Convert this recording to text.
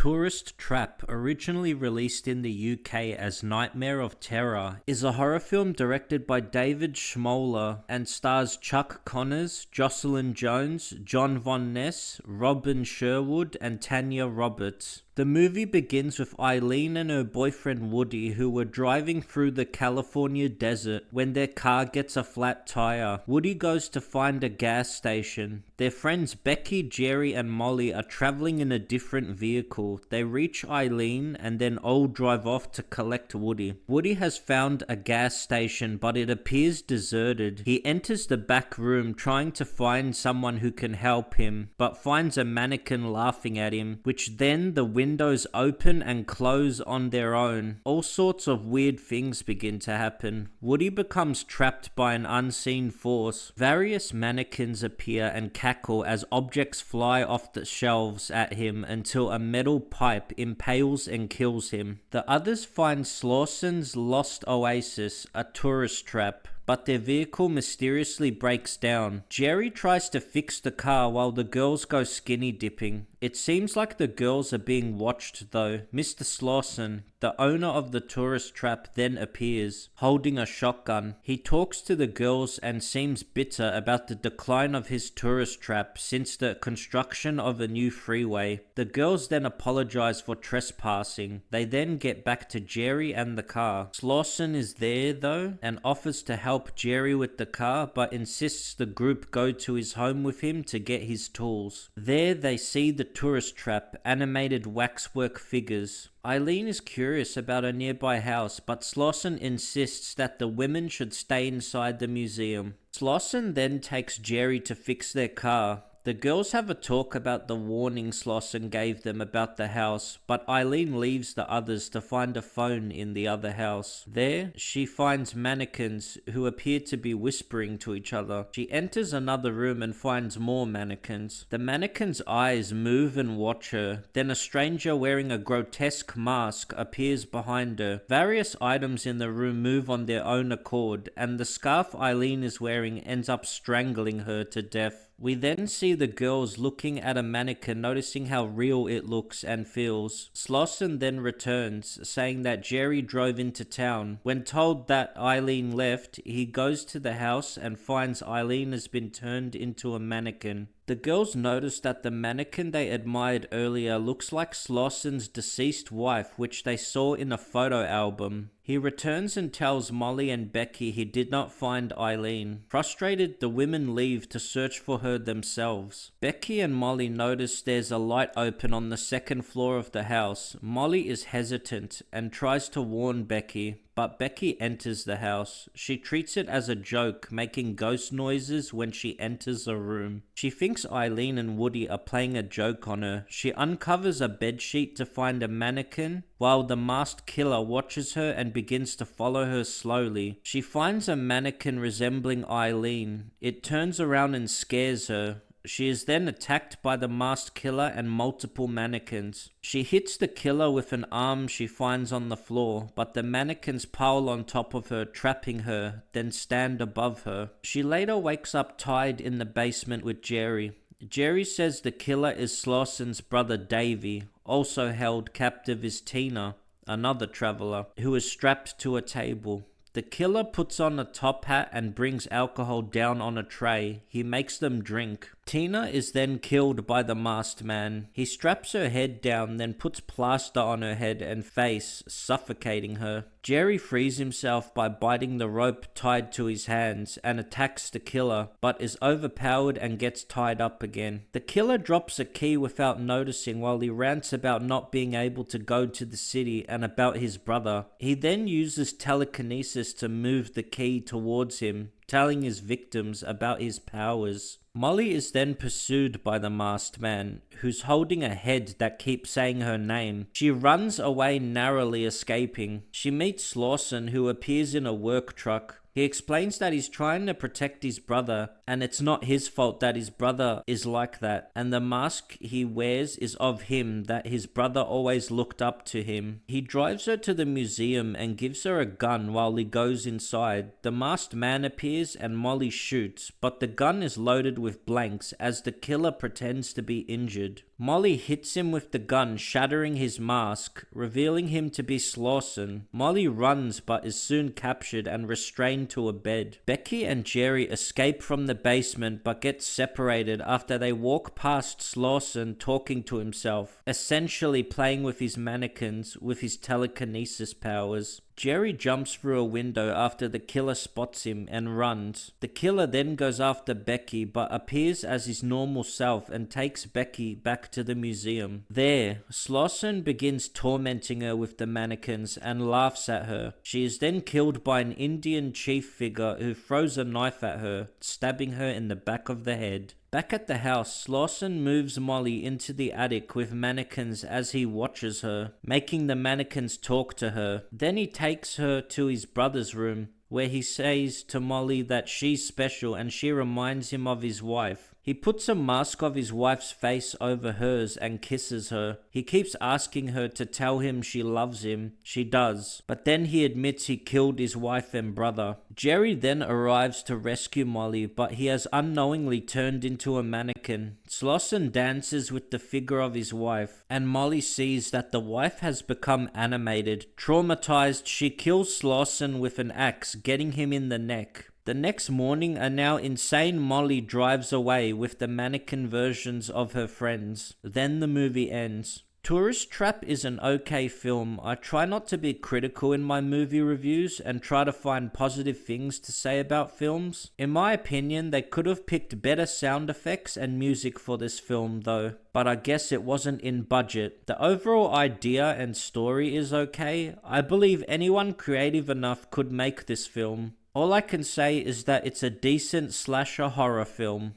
Tourist Trap, originally released in the UK as Nightmare of Terror, is a horror film directed by David Schmoller and stars Chuck Connors, Jocelyn Jones, John Von Ness, Robin Sherwood, and Tanya Roberts. The movie begins with Eileen and her boyfriend Woody, who were driving through the California desert when their car gets a flat tire. Woody goes to find a gas station. Their friends Becky, Jerry, and Molly are traveling in a different vehicle. They reach Eileen and then all drive off to collect Woody. Woody has found a gas station, but it appears deserted. He enters the back room trying to find someone who can help him, but finds a mannequin laughing at him, which then the windows open and close on their own. All sorts of weird things begin to happen. Woody becomes trapped by an unseen force. Various mannequins appear and cackle as objects fly off the shelves at him until a metal pipe impales and kills him. The others find Slauson's lost oasis, a tourist trap, but their vehicle mysteriously breaks down. Jerry tries to fix the car while the girls go skinny dipping. It seems like the girls are being watched though. Mr. Slauson, the owner of the tourist trap, then appears, holding a shotgun. He talks to the girls and seems bitter about the decline of his tourist trap since the construction of a new freeway. The girls then apologize for trespassing. They then get back to Jerry and the car. Slauson is there though and offers to help Jerry with the car, but insists the group go to his home with him to get his tools. There they see the tourist trap, animated waxwork figures. Eileen is curious about a nearby house, but Slauson insists that the women should stay inside the museum. Slauson then takes Jerry to fix their car. The girls have a talk about the warning Slauson gave them about the house, but Eileen leaves the others to find a phone in the other house. There, she finds mannequins who appear to be whispering to each other. She enters another room and finds more mannequins. The mannequins' eyes move and watch her. Then a stranger wearing a grotesque mask appears behind her. Various items in the room move on their own accord, and the scarf Eileen is wearing ends up strangling her to death. We then see the girls looking at a mannequin, noticing how real it looks and feels. Slauson then returns, saying that Jerry drove into town. When told that Eileen left, he goes to the house and finds Eileen has been turned into a mannequin. The girls notice that the mannequin they admired earlier looks like Slauson's deceased wife, which they saw in a photo album. He returns and tells Molly and Becky he did not find Eileen. Frustrated, the women leave to search for her themselves. Becky and Molly notice there's a light open on the second floor of the house. Molly is hesitant and tries to warn Becky, but Becky enters the house. She treats it as a joke, making ghost noises when she enters a room. She thinks Eileen and Woody are playing a joke on her. She uncovers a bedsheet to find a mannequin, while the masked killer watches her and begins to follow her slowly. She finds a mannequin resembling Eileen. It turns around and scares her. She is then attacked by the masked killer and multiple mannequins. She hits the killer with an arm she finds on the floor, but the mannequins pile on top of her, trapping her, then stand above her. She later wakes up tied in the basement with Jerry. Jerry says the killer is Slauson's brother Davey. Also held captive is Tina, another traveler, who is strapped to a table. The killer puts on a top hat and brings alcohol down on a tray. He makes them drink. Tina is then killed by the masked man. He straps her head down, then puts plaster on her head and face, suffocating her. Jerry frees himself by biting the rope tied to his hands and attacks the killer, but is overpowered and gets tied up again. The killer drops a key without noticing while he rants about not being able to go to the city and about his brother. He then uses telekinesis to move the key towards him, telling his victims about his powers. Molly is then pursued by the masked man, who's holding a head that keeps saying her name. She runs away, narrowly escaping. She meets Slauson, who appears in a work truck. He explains that he's trying to protect his brother, and it's not his fault that his brother is like that, and the mask he wears is of him, that his brother always looked up to him. He drives her to the museum and gives her a gun while he goes inside. The masked man appears and Molly shoots, but the gun is loaded with blanks as the killer pretends to be injured. Molly hits him with the gun, shattering his mask, revealing him to be Slauson. Molly runs but is soon captured and restrained to a bed. Becky and Jerry escape from the basement but get separated after they walk past Slauson talking to himself, essentially playing with his mannequins with his telekinesis powers. Jerry jumps through a window after the killer spots him and runs. The killer then goes after Becky but appears as his normal self and takes Becky back to the museum. There, Slauson begins tormenting her with the mannequins and laughs at her. She is then killed by an Indian chief figure who throws a knife at her, stabbing her in the back of the head. Back at the house, Slauson moves Molly into the attic with mannequins as he watches her, making the mannequins talk to her. Then he takes her to his brother's room, where he says to Molly that she's special and she reminds him of his wife. He puts a mask of his wife's face over hers and kisses her. He keeps asking her to tell him she loves him. She does, but then he admits he killed his wife and brother. Jerry then arrives to rescue Molly, but he has unknowingly turned into a mannequin. Slauson dances with the figure of his wife, and Molly sees that the wife has become animated. Traumatized, she kills Slauson with an axe, getting him in the neck. The next morning, a now insane Molly drives away with the mannequin versions of her friends. Then the movie ends. Tourist Trap is an okay film. I try not to be critical in my movie reviews and try to find positive things to say about films. In my opinion, they could have picked better sound effects and music for this film though, but I guess it wasn't in budget. The overall idea and story is okay. I believe anyone creative enough could make this film. All I can say is that it's a decent slasher horror film.